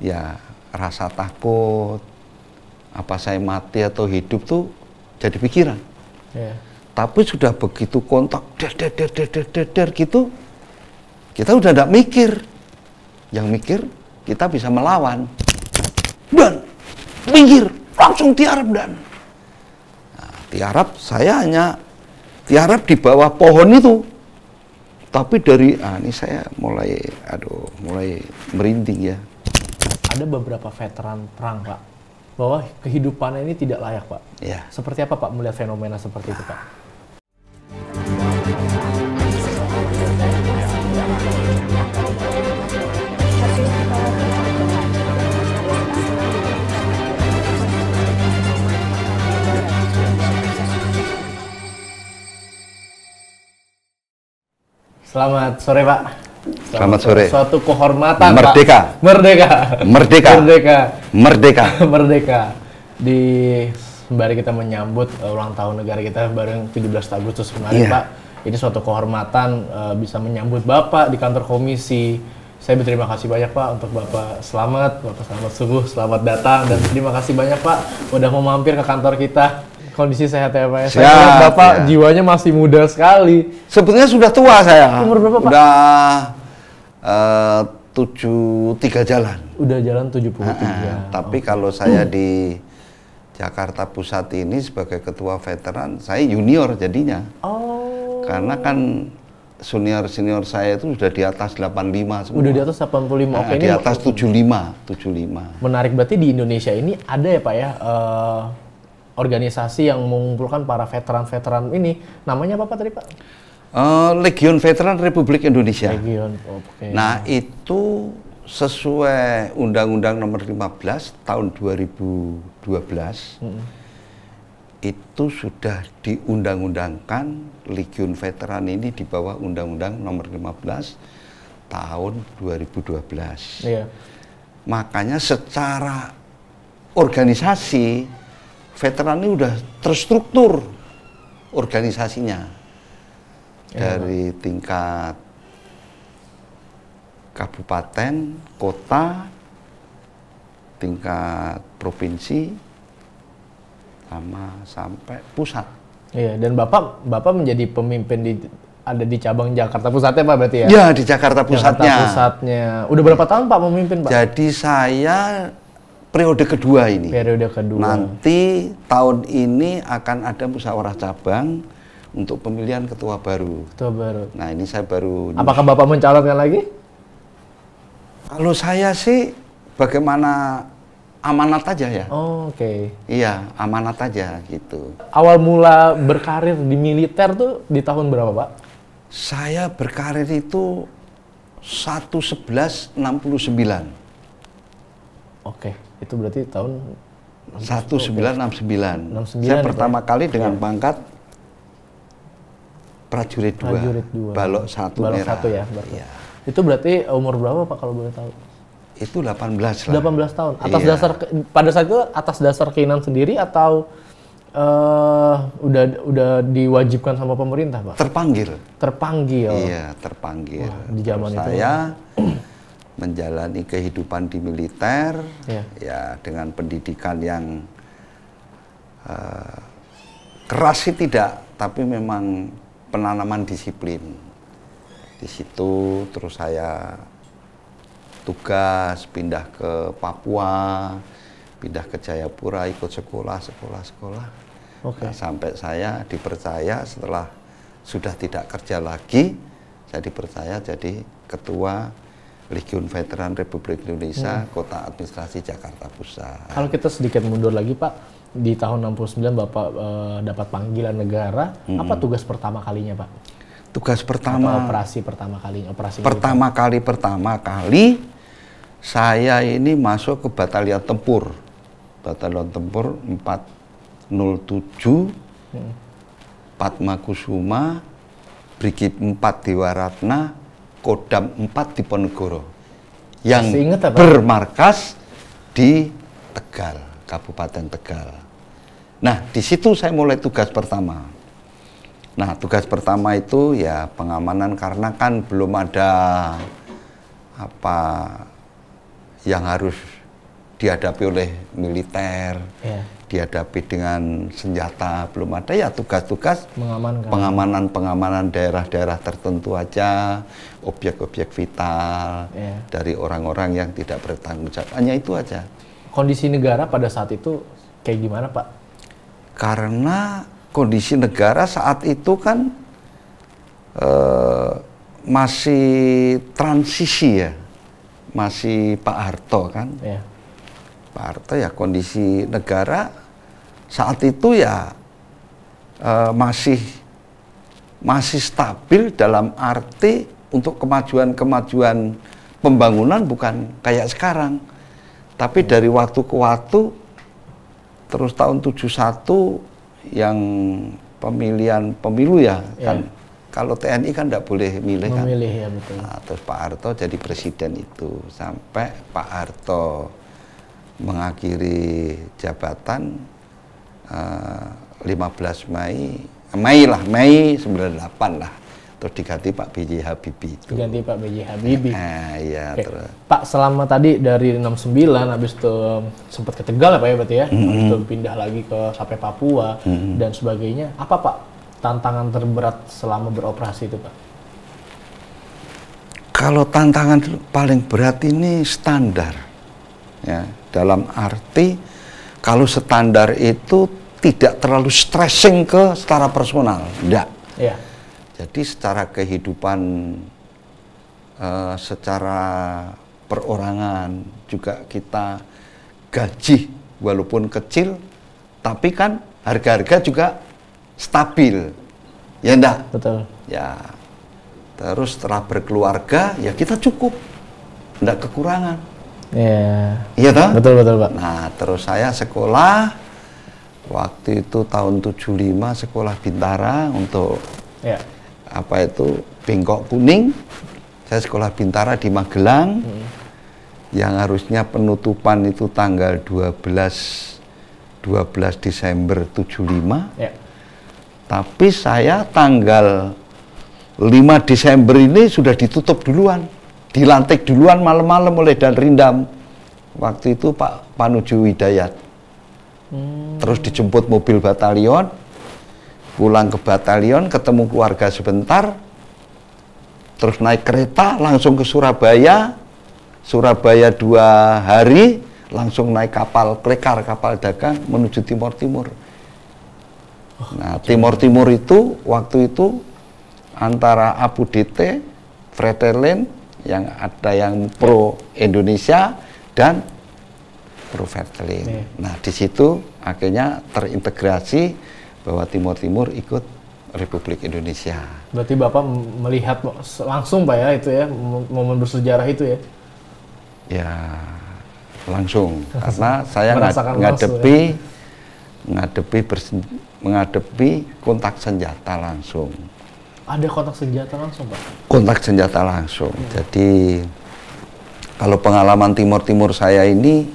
ya rasa takut, apa saya mati atau hidup tuh jadi pikiran. Tapi sudah begitu kontak, gitu, kita udah nggak mikir. Yang mikir, kita bisa melawan. Dan, minggir, langsung tiarap dan. Nah, tiarap, saya hanya tiarap di bawah pohon itu. Tapi dari, ini saya mulai merinding ya. Ada beberapa veteran perang, Pak, bahwa kehidupannya ini tidak layak, Pak. Ya. Seperti apa, Pak, melihat fenomena seperti itu, Pak? Selamat sore, Pak. Selamat sore. Suatu kehormatan, Merdeka. Pak. Merdeka. Merdeka. Merdeka. Merdeka. Merdeka. Di sembari kita menyambut ulang tahun negara kita bareng 17 Agustus kemarin, Pak. Ini suatu kehormatan bisa menyambut Bapak di kantor komisi. Saya berterima kasih banyak, Pak, untuk Bapak selamat sungguh, selamat datang, dan terima kasih banyak, Pak, udah mau mampir ke kantor kita. Kondisi sehat ya, Pak? Saya lihat Bapak jiwanya masih muda sekali. Sebetulnya sudah tua saya. Umur berapa, Pak? Udah 73 jalan. Udah jalan 73. Tapi kalau saya di Jakarta Pusat ini sebagai ketua veteran, saya junior jadinya. Karena kan senior saya itu sudah di atas 85 semua. Udah di atas 85. Oke, di ini atas 75. Menarik, berarti di Indonesia ini ada ya, Pak, ya, organisasi yang mengumpulkan para veteran-veteran ini. Namanya apa, Pak, tadi, Pak? Legion Veteran Republik Indonesia. Legion, oke. Nah, itu sesuai Undang-Undang Nomor 15 tahun 2012. Itu sudah diundang-undangkan Legion Veteran ini di bawah Undang-Undang Nomor 15 tahun 2012. Iya. Makanya secara organisasi veteran ini udah terstruktur organisasinya dari tingkat kabupaten, kota, tingkat provinsi, sama sampai pusat. Iya, dan Bapak menjadi pemimpin ada di cabang Jakarta Pusatnya, Pak, berarti ya? Ya, di Jakarta Pusatnya. Jakarta Pusatnya. Udah berapa tahun, Pak, memimpin, Pak? Jadi saya periode kedua ini. Periode kedua. Nanti tahun ini akan ada musyawarah cabang untuk pemilihan ketua baru. Ketua baru. Nah, ini saya baru. Apakah Bapak mencalonkan lagi? Kalau saya sih bagaimana amanat aja ya. Oke. Iya, amanat aja gitu. Awal mula berkarir di militer tuh di tahun berapa, Pak? Saya berkarir itu 1969. Oke, itu berarti tahun 1969. 69 Saya ya, pertama kali dengan pangkat prajurit 2. Prajurit 2. Balok 1 Balok merah. 1 ya, berarti. Iya. Itu berarti umur berapa, Pak, kalau boleh tahu? Itu 18 lah. 18 tahun. Atas Iya. dasar pada saat itu atas dasar keinginan sendiri atau udah diwajibkan sama pemerintah, Pak? Terpanggil. Terpanggil. Iya, terpanggil. Wah, di zaman itu saya menjalani kehidupan di militer, ya dengan pendidikan yang keras sih tidak, tapi memang penanaman disiplin. Di situ terus saya tugas pindah ke Papua, pindah ke Jayapura, ikut sekolah. Nah, sampai saya dipercaya setelah sudah tidak kerja lagi, saya dipercaya jadi ketua Legion Veteran Republik Indonesia, Kota Administrasi Jakarta Pusat. Kalau kita sedikit mundur lagi, Pak, di tahun 69 Bapak dapat panggilan negara, apa tugas pertama kalinya, Pak? Tugas pertama, atau operasi pertama kali, pertama kali saya ini masuk ke Batalion Tempur 407, Padmakusuma, Brigif 4 Dewaratna, Kodam 4 Diponegoro yang bermarkas di Tegal, Kabupaten Tegal. Nah, di situ saya mulai tugas pertama. Nah, tugas pertama itu ya pengamanan, karena kan belum ada yang harus dihadapi oleh militer, dihadapi dengan senjata, belum ada ya tugas-tugas pengamanan daerah-daerah tertentu aja, objek-objek vital dari orang-orang yang tidak bertanggung jawab, hanya itu aja. Kondisi negara pada saat itu kayak gimana, Pak? Karena kondisi negara saat itu kan masih transisi ya, masih Pak Harto kan. Pak Harto ya, kondisi negara saat itu ya masih stabil dalam arti untuk kemajuan pembangunan, bukan kayak sekarang. Tapi dari waktu ke waktu, terus tahun 71 yang pemilihan pemilu ya, kan kalau TNI kan tidak boleh milih kan. Ya, betul. Nah, terus Pak Harto jadi presiden itu sampai Pak Harto mengakhiri jabatan 15 Mei 98 lah, terus diganti Pak B.J. Habibie itu. Diganti Pak B.J. Habibie. Iya. Terus. Pak, selama tadi dari 69 habis itu sempat ke Tegal ya Pak ya berarti ya, habis itu pindah lagi sampai Papua dan sebagainya. Apa Pak tantangan terberat selama beroperasi itu Pak? Kalau tantangan paling berat ini standar, ya, dalam arti kalau standar itu tidak terlalu stressing ke secara personal, enggak. Ya. Jadi secara kehidupan, secara perorangan juga kita gaji walaupun kecil, tapi kan harga-harga juga stabil, ya enggak? Betul. Ya. Terus setelah berkeluarga, ya kita cukup, enggak kekurangan. Iya toh? Betul Pak. Nah, terus saya sekolah, waktu itu tahun 75 sekolah Bintara untuk apa itu, Bengkok Kuning. Saya sekolah Bintara di Magelang, yang harusnya penutupan itu tanggal 12 Desember 75. Tapi saya tanggal 5 Desember ini sudah ditutup duluan, dilantik duluan malam-malam oleh Dan Rindam. Waktu itu Pak Panuju Hidayat. Terus dijemput mobil batalion, pulang ke batalion, ketemu keluarga sebentar, terus naik kereta langsung ke Surabaya. Surabaya 2 hari, langsung naik kapal Klekar, kapal dagang menuju Timor Timur. Nah, Timor Timur itu waktu itu antara Abu Dite, Fretilin, yang ada yang pro Indonesia dan pro Fretilin. Nah, di situ akhirnya terintegrasi bahwa Timor Timur ikut Republik Indonesia. Berarti Bapak melihat langsung Pak ya itu ya, momen bersejarah itu ya? Ya, langsung. Karena saya menghadapi kontak senjata langsung. Ada kontak senjata langsung, Pak? Kontak senjata langsung. Jadi, kalau pengalaman Timor Timur saya ini,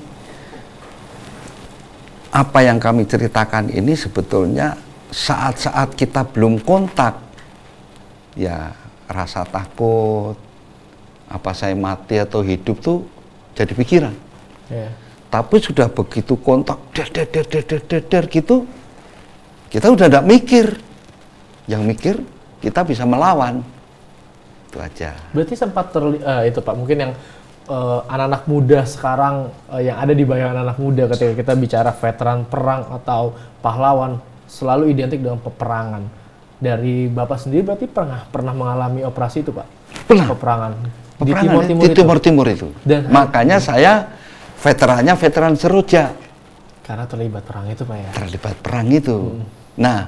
apa yang kami ceritakan ini sebetulnya saat-saat kita belum kontak, ya rasa takut, apa saya mati atau hidup tuh jadi pikiran. Tapi sudah begitu kontak, gitu, kita udah tidak mikir. Yang mikir, kita bisa melawan. Itu aja. Berarti sempat itu Pak, mungkin yang anak-anak muda sekarang, yang ada di bayangan anak muda ketika kita bicara veteran perang atau pahlawan, selalu identik dengan peperangan. Dari Bapak sendiri berarti pernah mengalami operasi itu Pak? Pernah. Peperangan. Di Timor Timur itu. Dan makanya saya veteran Seroja. Karena terlibat perang itu Pak ya? Terlibat perang itu. Nah,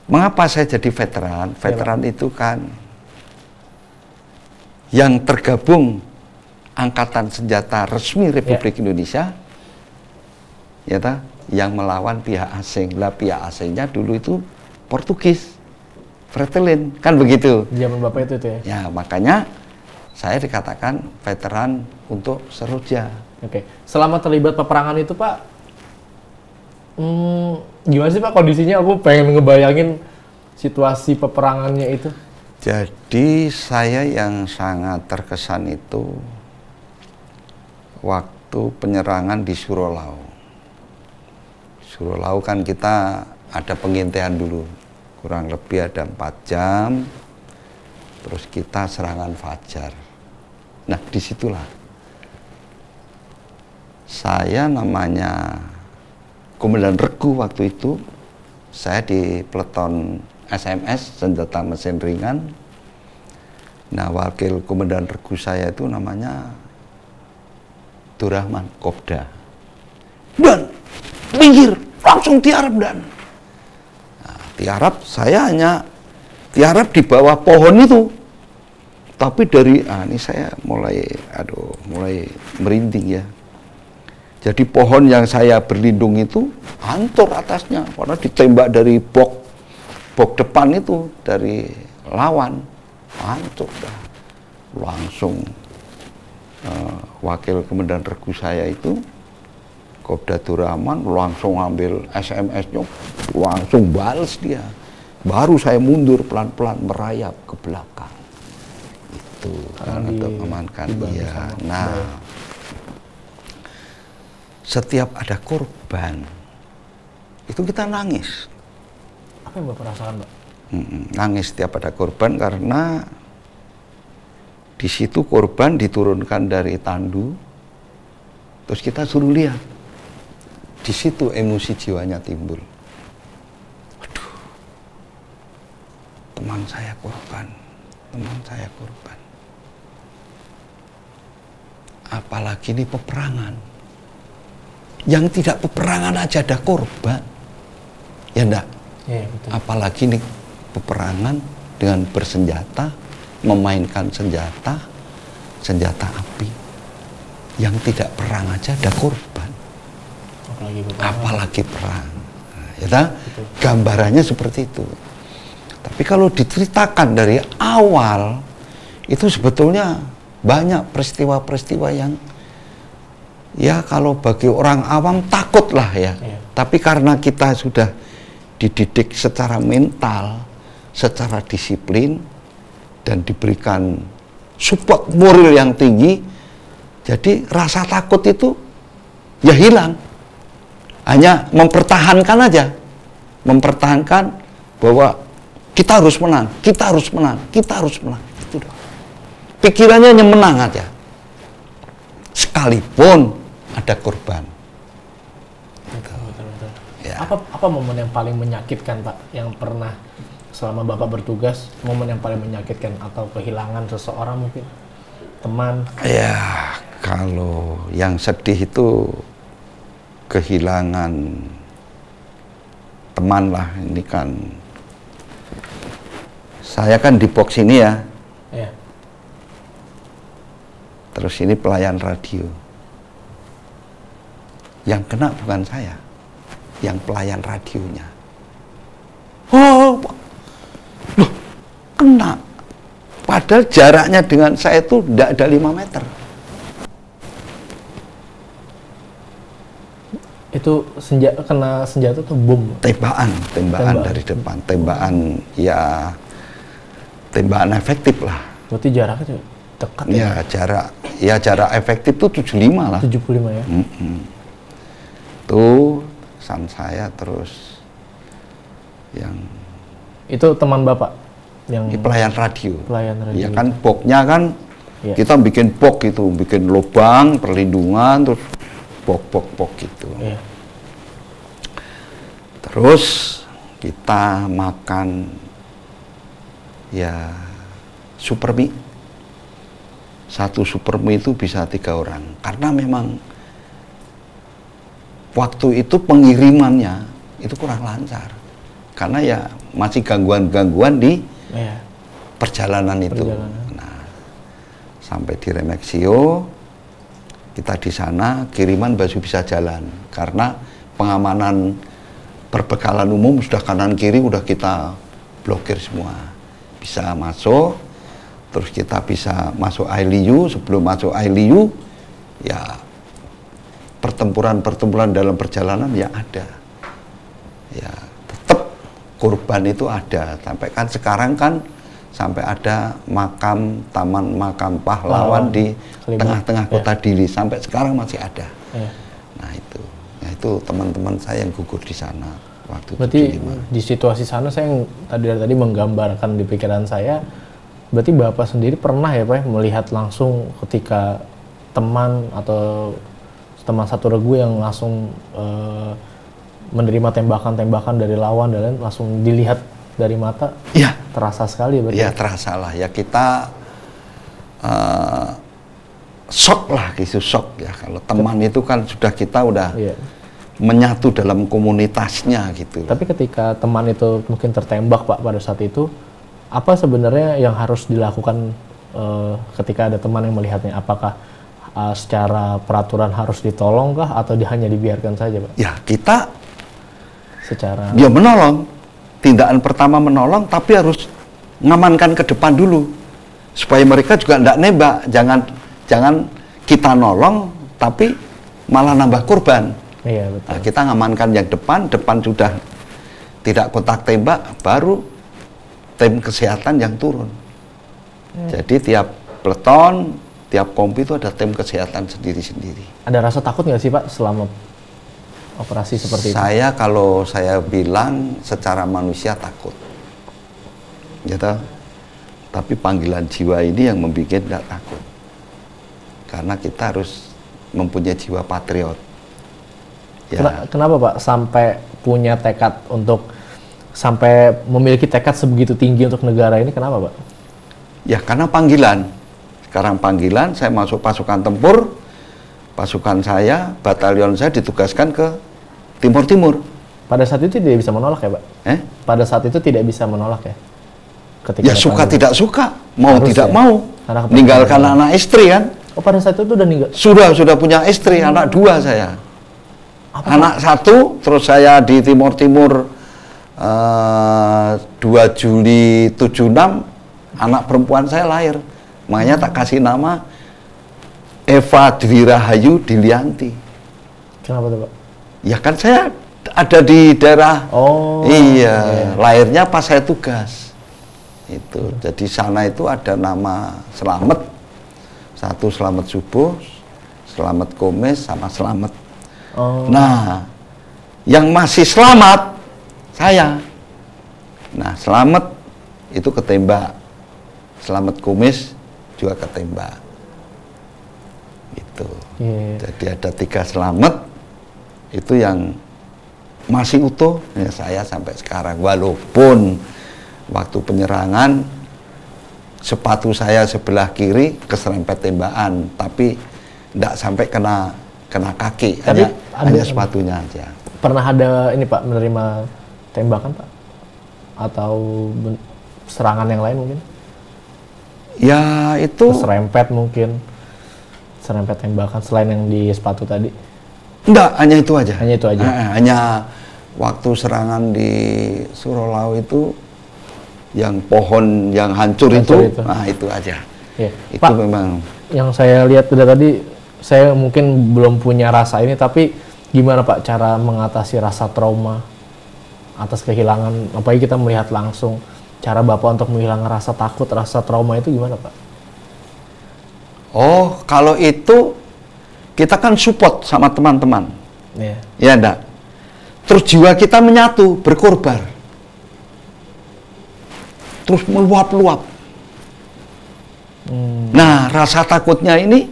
mengapa saya jadi veteran? Veteran itu kan yang tergabung Angkatan Senjata Resmi Republik Indonesia, ya ta, yang melawan pihak asing. Lah pihak asingnya dulu itu Portugis, Fretilin, kan begitu. Zaman Bapak itu ya? Ya, makanya saya dikatakan veteran untuk Seroja. Oke, selama terlibat peperangan itu Pak, gimana sih Pak kondisinya? Aku pengen ngebayangin situasi peperangannya itu. Jadi saya yang sangat terkesan itu waktu penyerangan di Surolau. Surolau kan kita ada pengintaian dulu, kurang lebih ada 4 jam, terus kita serangan fajar. Nah, disitulah saya namanya Komandan Regu waktu itu, saya di peleton SMS, senjata mesin ringan. Nah, wakil komandan regu saya itu namanya Durrahman, Kopda. Dan minggir, langsung tiarap Dan. Nah, tiarap, saya hanya tiarap di bawah pohon itu. Tapi dari, ini saya mulai merinding ya. Jadi pohon yang saya berlindung itu hancur atasnya, karena ditembak dari bok depan itu, dari lawan. Hancur dah. Langsung wakil komandan regu saya itu Kopda Durrahman langsung ambil SMS-nya, langsung balas dia. Baru saya mundur pelan-pelan merayap ke belakang. Itu kan untuk mengamankan dia. Nah, setiap ada korban itu kita nangis. Apa yang Bapak rasakan, Pak? Nangis setiap ada korban, karena di situ korban diturunkan dari tandu, terus kita suruh lihat. Di situ emosi jiwanya timbul. Waduh, teman saya korban, teman saya korban. Apalagi ini peperangan. Yang tidak peperangan aja ada korban, ya enggak? Ya, betul. Apalagi ini peperangan dengan bersenjata, memainkan senjata api. Yang tidak perang aja ada korban, apalagi perang. Nah, ya, gambarannya seperti itu. Tapi kalau diceritakan dari awal, itu sebetulnya banyak peristiwa-peristiwa yang ya kalau bagi orang awam takutlah ya. Tapi karena kita sudah dididik secara mental, secara disiplin, dan diberikan support moral yang tinggi, jadi rasa takut itu ya hilang. Hanya mempertahankan aja, mempertahankan bahwa kita harus menang, kita harus menang, kita harus menang. Itu doang. Pikirannya hanya menang aja, sekalipun ada korban. Betul. Ya. Apa momen yang paling menyakitkan, Pak, yang pernah selama Bapak bertugas, momen yang paling menyakitkan atau kehilangan seseorang mungkin, teman? Ya, kalau yang sedih itu kehilangan teman lah. Ini kan saya kan di box ini ya. Ya. Terus ini pelayan radio. Yang kena bukan saya, yang pelayan radionya. Oh, loh, kena. Padahal jaraknya dengan saya itu tidak ada 5 meter. Itu kena senjata atau bom? Tembakan dari depan, tembakan efektif lah. Berarti jaraknya dekat ya? Jarak efektif itu 75 lah. 75 ya? Tuh, pesan saya terus yang... Itu teman Bapak? Yang pelayan radio. Ya kan, boxnya kan, ya. Kita bikin box itu, bikin lubang, perlindungan, terus box gitu. Ya. Terus kita makan ya super mie. Satu super mie itu bisa 3 orang. Karena memang waktu itu pengirimannya itu kurang lancar. Karena ya masih gangguan-gangguan di perjalanan itu. Nah, sampai di Remexio, kita di sana kiriman baru bisa jalan. Karena pengamanan perbekalan umum sudah kanan kiri udah kita blokir semua. Bisa masuk, terus kita bisa masuk ILU. Sebelum masuk ILU, ya pertempuran dalam perjalanan ya ada. Ya tetap korban itu ada. Sampai kan sekarang kan sampai ada taman makam pahlawan di tengah-tengah kota Dili, sampai sekarang masih ada. Nah itu teman-teman saya yang gugur di sana waktu. Berarti 75. Di situasi sana saya yang tadi menggambarkan di pikiran saya, berarti Bapak sendiri pernah ya Pak melihat langsung ketika teman atau teman satu regu yang langsung menerima tembakan-tembakan dari lawan dan lain, langsung dilihat dari mata? Iya. Terasa sekali berarti? Iya, terasa lah. Ya kita shock lah, gitu, shock ya. Kalau teman itu kan sudah kita udah menyatu dalam komunitasnya gitu. Tapi ketika teman itu mungkin tertembak Pak pada saat itu, apa sebenarnya yang harus dilakukan ketika ada teman yang melihatnya? Apakah secara peraturan harus ditolong kah atau hanya dibiarkan saja Pak? Ya kita secara dia menolong, tindakan pertama menolong, tapi harus ngamankan ke depan dulu supaya mereka juga tidak nembak. Jangan kita nolong tapi malah nambah korban. Iya, betul. Nah, kita ngamankan yang depan sudah tidak kontak tembak, baru tim kesehatan yang turun. Jadi tiap peleton, tiap kompi itu ada tim kesehatan sendiri-sendiri. Ada rasa takut nggak sih Pak selama operasi seperti itu? Kalau saya bilang secara manusia takut, gitu. Tapi panggilan jiwa ini yang membuat tidak takut, karena kita harus mempunyai jiwa patriot. Ya. Kenapa Pak sampai punya tekad untuk sampai memiliki tekad sebegitu tinggi untuk negara ini? Kenapa Pak? Ya karena panggilan. Sekarang panggilan, saya masuk pasukan tempur, pasukan saya, batalion saya ditugaskan ke Timur. Pada saat itu tidak bisa menolak ya Pak? Pada saat itu tidak bisa menolak ya? Ketika ya suka panggilan. Tidak suka, mau harus tidak ya? Mau, meninggalkan anak istri kan? Oh pada saat itu udah ninggal? Sudah punya istri, anak 2 saya. Anak 1, terus saya di Timur 2 Juli 76, anak perempuan saya lahir. Makanya tak kasih nama Eva Dwi Rahayu Dilianti. Kenapa tuh Pak? Ya kan saya ada di daerah, lahirnya pas saya tugas. Itu, jadi sana itu ada nama Selamet, 1 Selamet Subuh, Selamet Komes, sama Selamet. Nah, yang masih selamat saya. Nah, Selamet itu ketembak, Selamet Komes juga ketembak. Itu. Jadi ada 3 Selamet itu yang masih utuh ya, saya sampai sekarang, walaupun waktu penyerangan sepatu saya sebelah kiri keserempet tembakan, tapi tidak sampai kena kaki, hanya sepatunya aja. Pernah ada ini Pak menerima tembakan Pak atau serangan yang lain mungkin? Ya itu serempet mungkin, serempet tembakan selain yang di sepatu tadi? Enggak, hanya itu aja. Hanya itu aja. Hanya waktu serangan di Surolau itu, yang pohon yang hancur itu, nah itu aja. Ya. Itu Pak, memang. Yang saya lihat tadi, saya mungkin belum punya rasa ini, tapi gimana Pak cara mengatasi rasa trauma atas kehilangan? Apalagi kita melihat langsung, cara Bapak untuk menghilangkan rasa takut, rasa trauma itu gimana Pak? Oh, kalau itu kita kan support sama teman-teman, ya enggak. Terus jiwa kita menyatu, berkorban, terus meluap-luap. Nah, rasa takutnya ini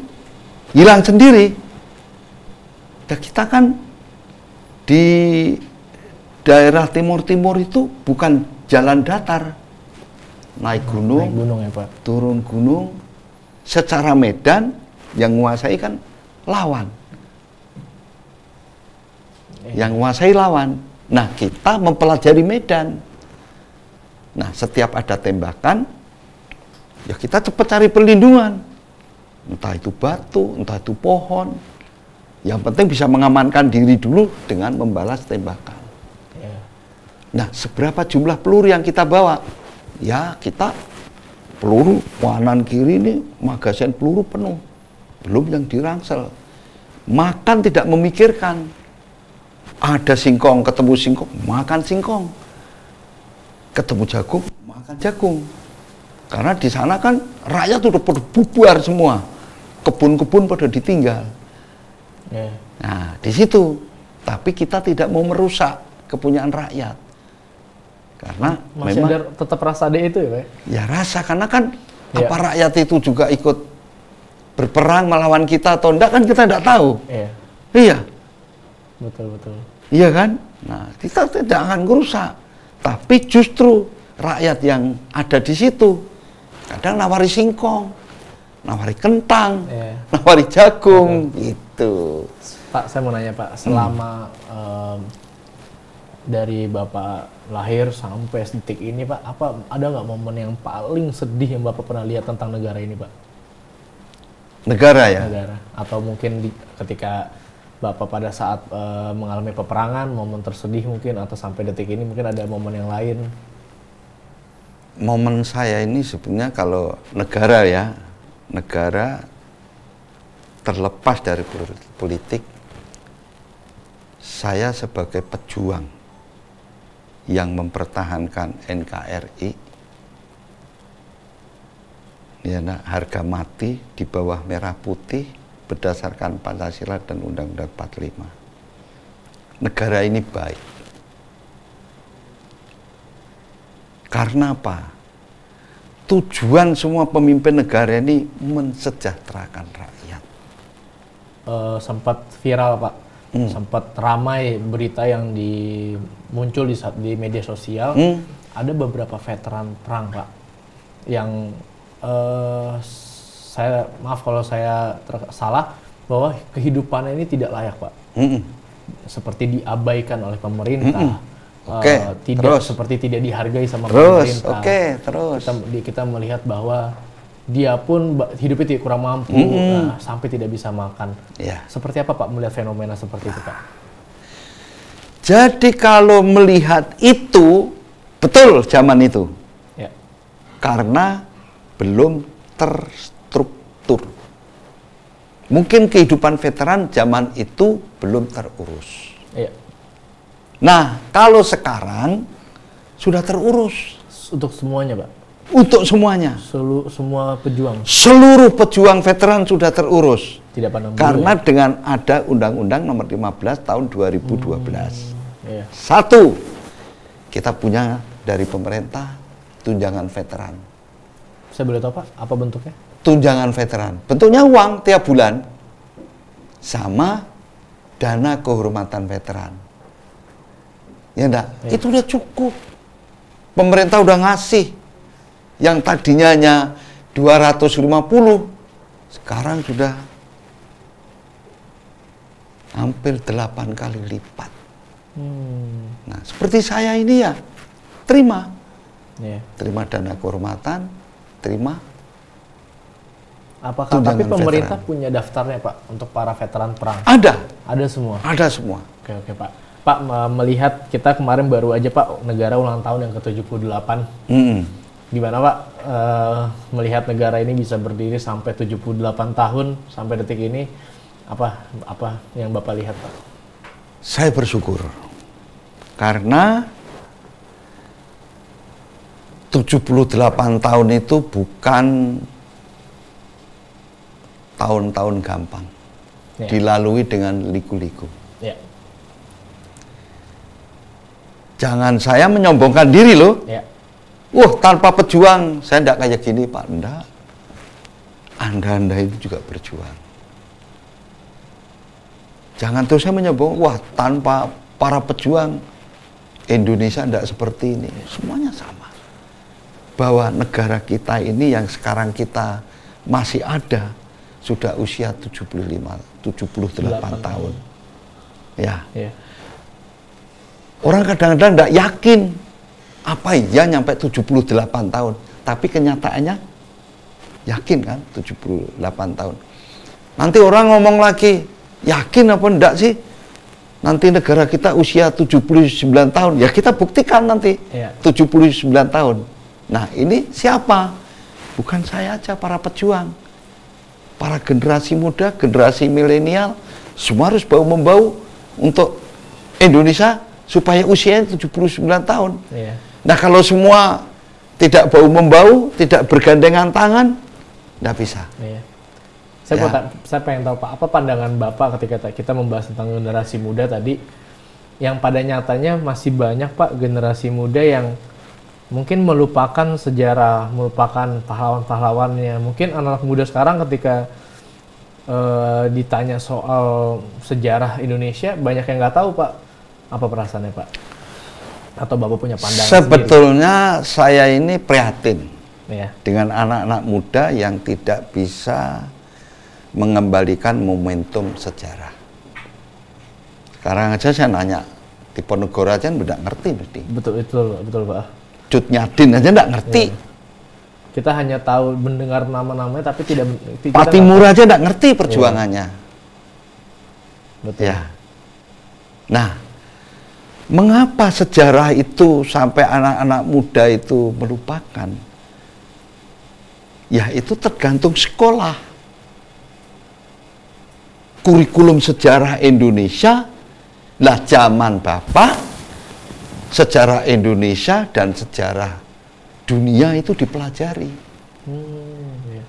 hilang sendiri. Dan kita kan di daerah timur-timur itu bukan jalan datar, naik gunung ya Pak, turun gunung. Secara medan yang menguasai kan lawan, yang menguasai lawan. Nah, kita mempelajari medan. Nah, setiap ada tembakan, ya kita cepat cari perlindungan. Entah itu batu, entah itu pohon. Yang penting bisa mengamankan diri dulu dengan membalas tembakan. Nah, seberapa jumlah peluru yang kita bawa? Ya, kita peluru kanan kiri ini magasin peluru penuh. Belum yang dirangsel. Makan tidak memikirkan. Ada singkong, ketemu singkong, makan singkong. Ketemu jagung, makan jagung. Karena di sana kan rakyat udah pada bubar semua, kebun-kebun pada ditinggal. Nah, di situ. Tapi kita tidak mau merusak kepunyaan rakyat. Karena masih memang ada tetap rasa ada itu ya, Pak? Ya rasa, karena kan apa rakyat itu juga ikut berperang melawan kita atau enggak kan kita enggak tahu. Iya. Betul. Iya kan? Nah, kita tidak akan merusak. Tapi justru rakyat yang ada di situ kadang nawari singkong, nawari kentang, nawari jagung, gitu. Pak, saya mau nanya Pak, selama dari Bapak lahir sampai detik ini Pak, ada nggak momen yang paling sedih yang Bapak pernah lihat tentang negara ini Pak? Negara ya? Negara. Atau mungkin ketika Bapak pada saat mengalami peperangan, momen tersedih mungkin, atau sampai detik ini mungkin ada momen yang lain? Momen saya ini sebenarnya kalau negara ya, negara terlepas dari politik, saya sebagai pejuang yang mempertahankan NKRI, ya, harga mati di bawah merah putih berdasarkan Pancasila dan Undang-Undang 45. Negara ini baik. Karena apa? Tujuan semua pemimpin negara ini mensejahterakan rakyat. Sempat viral Pak, sempat ramai berita yang muncul di media sosial. Ada beberapa veteran perang Pak, yang maaf kalau saya salah, bahwa kehidupannya ini tidak layak Pak. Seperti diabaikan oleh pemerintah. Seperti tidak dihargai sama pemerintah. Kita melihat bahwa dia pun hidupnya tidak kurang mampu, sampai tidak bisa makan. Seperti apa Pak melihat fenomena seperti itu Pak? Jadi kalau melihat itu, betul zaman itu. Karena belum terstruktur. Mungkin kehidupan veteran zaman itu belum terurus. Nah, kalau sekarang sudah terurus. Untuk semuanya, Pak? Untuk semuanya. Semua pejuang? Seluruh pejuang veteran sudah terurus. Tidak pandang bulu. Karena dengan ada Undang-Undang Nomor 15 Tahun 2012. Satu, kita punya dari pemerintah tunjangan veteran. Saya boleh tahu Pak, apa bentuknya? Tunjangan veteran. Bentuknya uang tiap bulan. Sama dana kehormatan veteran. Ya enggak? Itu udah cukup. Pemerintah udah ngasih. Yang tadinya hanya 250, sekarang sudah hampir 8 kali lipat. Nah, seperti saya ini ya, terima. Terima dana kehormatan, terima. Apakah tapi pemerintah punya daftarnya Pak untuk para veteran perang? Ada. Ada semua? Ada semua. Oke Pak. Pak, melihat kita kemarin baru aja Pak, negara ulang tahun yang ke-78. Gimana Pak melihat negara ini bisa berdiri sampai 78 tahun sampai detik ini? Apa yang Bapak lihat Pak? Saya bersyukur. Karena 78 tahun itu bukan tahun-tahun gampang. Dilalui dengan liku-liku. Jangan saya menyombongkan diri loh. Tanpa pejuang saya tidak kayak gini Pak. Enggak. Anda itu juga berjuang. Jangan terus saya menyombong, tanpa para pejuang Indonesia tidak seperti ini. Semuanya sama. Bahwa negara kita ini yang sekarang kita masih ada sudah usia 78 tahun. Orang kadang-kadang tidak yakin apa iya nyampe 78 tahun. Tapi kenyataannya yakin kan 78 tahun. Nanti orang ngomong lagi, yakin apa enggak sih? Nanti negara kita usia 79 tahun. Ya kita buktikan nanti 79 tahun. Nah ini siapa? Bukan saya aja, para pejuang. Para generasi muda, generasi milenial, semua harus bahu-membahu untuk Indonesia supaya usianya 79 tahun. Nah kalau semua tidak bau-membau, tidak bergandengan tangan, nggak bisa. Iya. Saya pengen tahu Pak, apa pandangan Bapak ketika kita membahas tentang generasi muda tadi, yang pada nyatanya masih banyak Pak generasi muda yang mungkin melupakan sejarah, melupakan pahlawan-pahlawannya. Mungkin anak-anak muda sekarang ketika ditanya soal sejarah Indonesia, banyak yang nggak tahu Pak. Apa perasaannya Pak? Atau Bapak punya pandangan sebetulnya sendiri? Saya ini prihatin ya, dengan anak-anak muda yang tidak bisa mengembalikan momentum sejarah. Sekarang aja saya nanya, Diponegoro aja tidak ngerti mesti. Betul Pak. Cut Nyadin aja tidak ngerti. Ya. Kita hanya tahu mendengar nama-namanya tapi tidak. Patimura aja tidak ngerti perjuangannya. Ya. Betul. Ya. Nah, mengapa sejarah itu sampai anak-anak muda itu melupakan? Ya itu tergantung sekolah. Kurikulum sejarah Indonesia, lah zaman Bapak, sejarah Indonesia dan sejarah dunia itu dipelajari. Ya.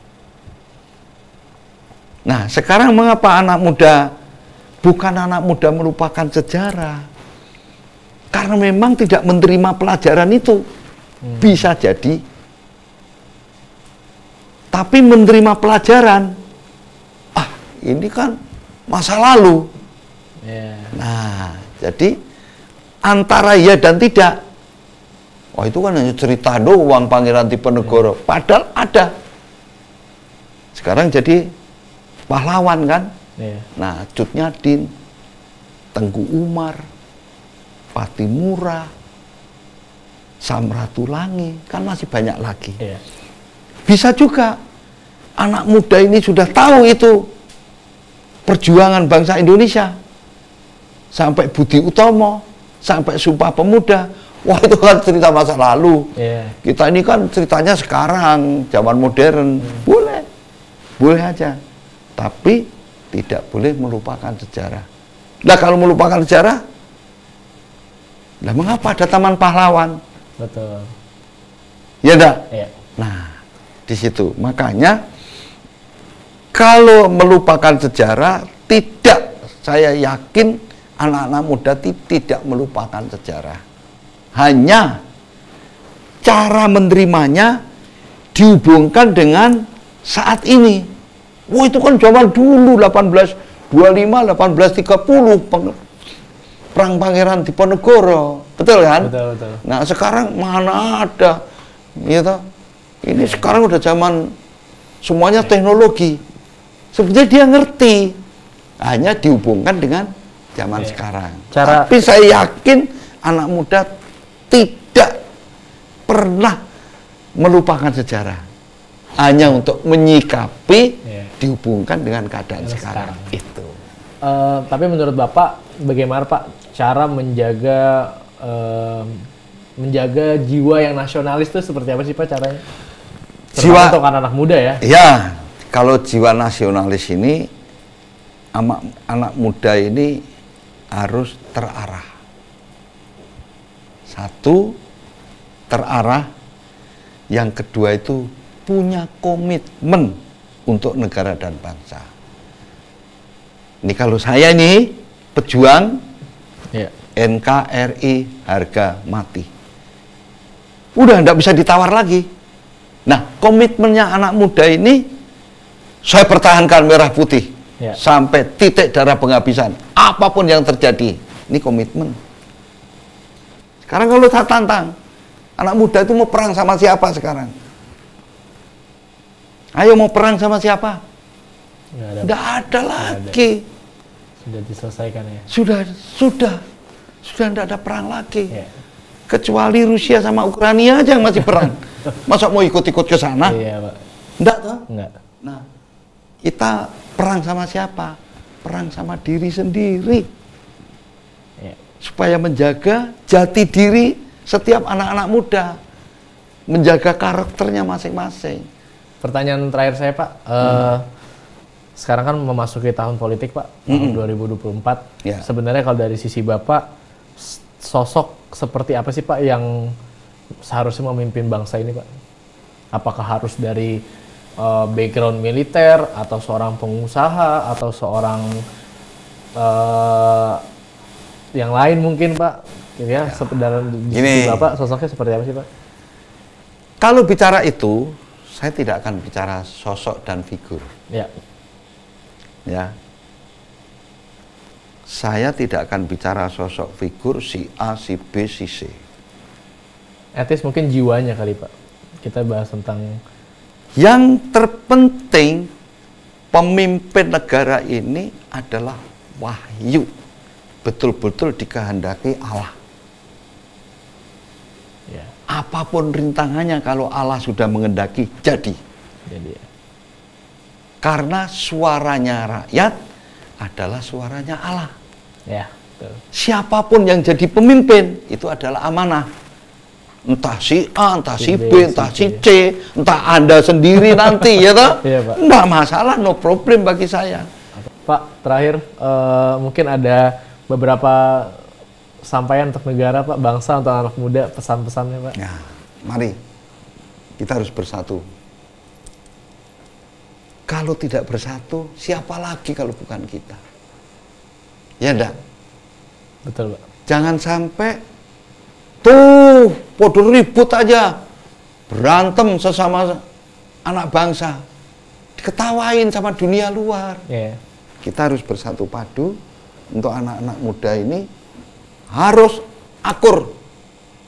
Nah, sekarang mengapa bukan anak muda melupakan sejarah? Karena memang tidak menerima pelajaran itu. Bisa jadi. Tapi menerima pelajaran, ini kan masa lalu. Yeah. Nah, jadi antara ya dan tidak. Oh, itu kan hanya cerita doang Pangeran Diponegoro. Padahal ada. Sekarang jadi pahlawan kan. Yeah. Nah, Cut Nyadin, Tengku Umar, Patimura, Samratulangi, kan masih banyak lagi. Yeah. Bisa juga anak muda ini sudah tahu itu perjuangan bangsa Indonesia. Sampai Budi Utomo, sampai Sumpah Pemuda. Wah, itu kan cerita masa lalu. Yeah. Kita ini kan ceritanya sekarang, zaman modern. Boleh aja. Tapi tidak boleh melupakan sejarah. Nah, kalau melupakan sejarah, nah mengapa ada Taman Pahlawan? Betul. Ya enggak? Yeah. Nah, di situ. Makanya kalau melupakan sejarah, saya yakin anak-anak muda tidak melupakan sejarah. Hanya cara menerimanya dihubungkan dengan saat ini. Wah, itu kan zaman dulu 1825, 1830 perang Pangeran Diponegoro. Betul kan? Betul. Nah, sekarang mana ada gitu. Ini sekarang udah zaman semuanya teknologi. Sebenarnya dia ngerti. Hanya dihubungkan dengan zaman sekarang. Tapi saya yakin anak muda tidak pernah melupakan sejarah. Hanya untuk menyikapi dihubungkan dengan keadaan sekarang. Itu. Tapi menurut Bapak, bagaimana Pak cara menjaga jiwa yang nasionalis itu seperti apa sih Pak caranya? Jiwa untuk anak-anak muda ya? Ya, kalau jiwa nasionalis ini anak muda ini harus terarah. Satu, terarah. Yang kedua itu punya komitmen untuk negara dan bangsa. Ini kalau saya ini pejuang NKRI harga mati. Udah nggak bisa ditawar lagi. Nah, komitmennya anak muda ini saya pertahankan merah putih sampai titik darah penghabisan. Apapun yang terjadi, ini komitmen. Sekarang kalau saya tantang, anak muda itu mau perang sama siapa sekarang? Ayo mau perang sama siapa? Nggak ada lagi. Sudah diselesaikan ya? Sudah nggak ada perang lagi. Kecuali Rusia sama Ukraina aja yang masih perang. Masa mau ikut-ikut ke sana? Iya, Pak. Nggak toh? Nggak. Nah, kita perang sama siapa? Perang sama diri sendiri. Supaya menjaga jati diri setiap anak-anak muda. Menjaga karakternya masing-masing. Pertanyaan terakhir saya Pak, sekarang kan memasuki tahun politik Pak, tahun 2024. Ya. Sebenarnya kalau dari sisi Bapak, sosok seperti apa sih Pak yang seharusnya memimpin bangsa ini, Pak? Apakah harus dari background militer, atau seorang pengusaha, atau seorang yang lain mungkin, Pak? Ya. Dalam diskusi Bapak, sosoknya seperti apa sih, Pak? Kalau bicara itu, saya tidak akan bicara sosok dan figur. Ya. Saya tidak akan bicara sosok figur si A, si B, si C. Etis mungkin jiwanya kali, Pak. Kita bahas tentang... Yang terpenting, pemimpin negara ini adalah wahyu. Betul-betul dikehendaki Allah. Ya. Apapun rintangannya, kalau Allah sudah mengendaki, jadi. Karena suaranya rakyat adalah suaranya Allah. Ya, betul. Siapapun yang jadi pemimpin, itu adalah amanah. Entah si A, entah si B, entah si C, entah Anda sendiri nanti, ya toh? Iya, Pak. Nggak masalah, no problem bagi saya. Pak, terakhir mungkin ada beberapa sampaian untuk negara, Pak, bangsa, untuk anak muda, pesan-pesannya, Pak. Ya, mari kita harus bersatu. Kalau tidak bersatu, siapa lagi kalau bukan kita? Ya enggak? Betul, Pak. Jangan sampai tuh podo ribut aja, berantem sesama anak bangsa, diketawain sama dunia luar. Yeah. Kita harus bersatu padu untuk anak-anak muda ini, harus akur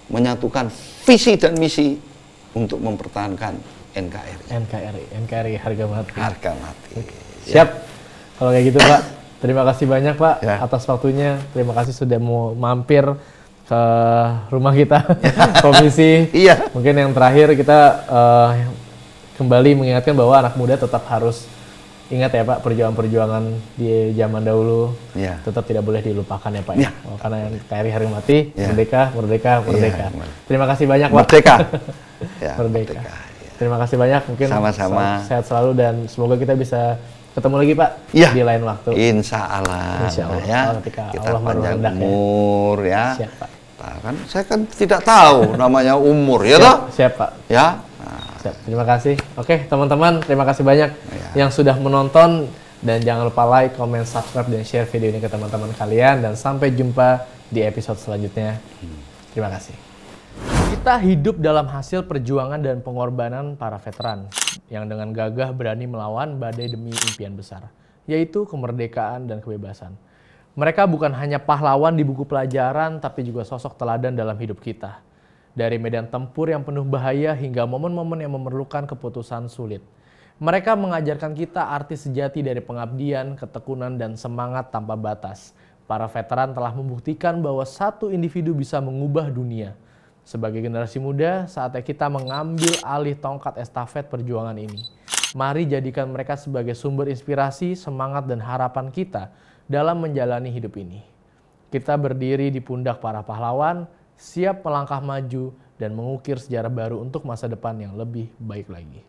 menyatukan visi dan misi untuk mempertahankan NKRI harga mati. Harga mati. Siap. Kalau kayak gitu, Pak. Terima kasih banyak, Pak, atas waktunya. Terima kasih sudah mau mampir ke rumah kita, komisi. Mungkin yang terakhir kita kembali mengingatkan bahwa anak muda tetap harus ingat ya, Pak, perjuangan-perjuangan di zaman dahulu tetap tidak boleh dilupakan ya, Pak. Karena NKRI harga mati, merdeka, merdeka, merdeka. Terima kasih banyak, Pak. Merdeka. Merdeka. Terima kasih banyak. Mungkin sama-sama. Sehat selalu dan semoga kita bisa ketemu lagi, Pak, di lain waktu. Insya Allah. Insya Allah. Ya. Kita Allah panjang umur ya. Siap, Pak. Kan saya kan tidak tahu namanya umur ya toh? Siap, Pak. Ya. Siap. Terima kasih. Oke, teman-teman, terima kasih banyak yang sudah menonton, dan jangan lupa like, comment, subscribe, dan share video ini ke teman-teman kalian, dan sampai jumpa di episode selanjutnya. Terima kasih. Kita hidup dalam hasil perjuangan dan pengorbanan para veteran yang dengan gagah berani melawan badai demi impian besar, yaitu kemerdekaan dan kebebasan. Mereka bukan hanya pahlawan di buku pelajaran, tapi juga sosok teladan dalam hidup kita. Dari medan tempur yang penuh bahaya hingga momen-momen yang memerlukan keputusan sulit. Mereka mengajarkan kita arti sejati dari pengabdian, ketekunan, dan semangat tanpa batas. Para veteran telah membuktikan bahwa satu individu bisa mengubah dunia. Sebagai generasi muda, saatnya kita mengambil alih tongkat estafet perjuangan ini. Mari jadikan mereka sebagai sumber inspirasi, semangat, dan harapan kita dalam menjalani hidup ini. Kita berdiri di pundak para pahlawan, siap melangkah maju dan mengukir sejarah baru untuk masa depan yang lebih baik lagi.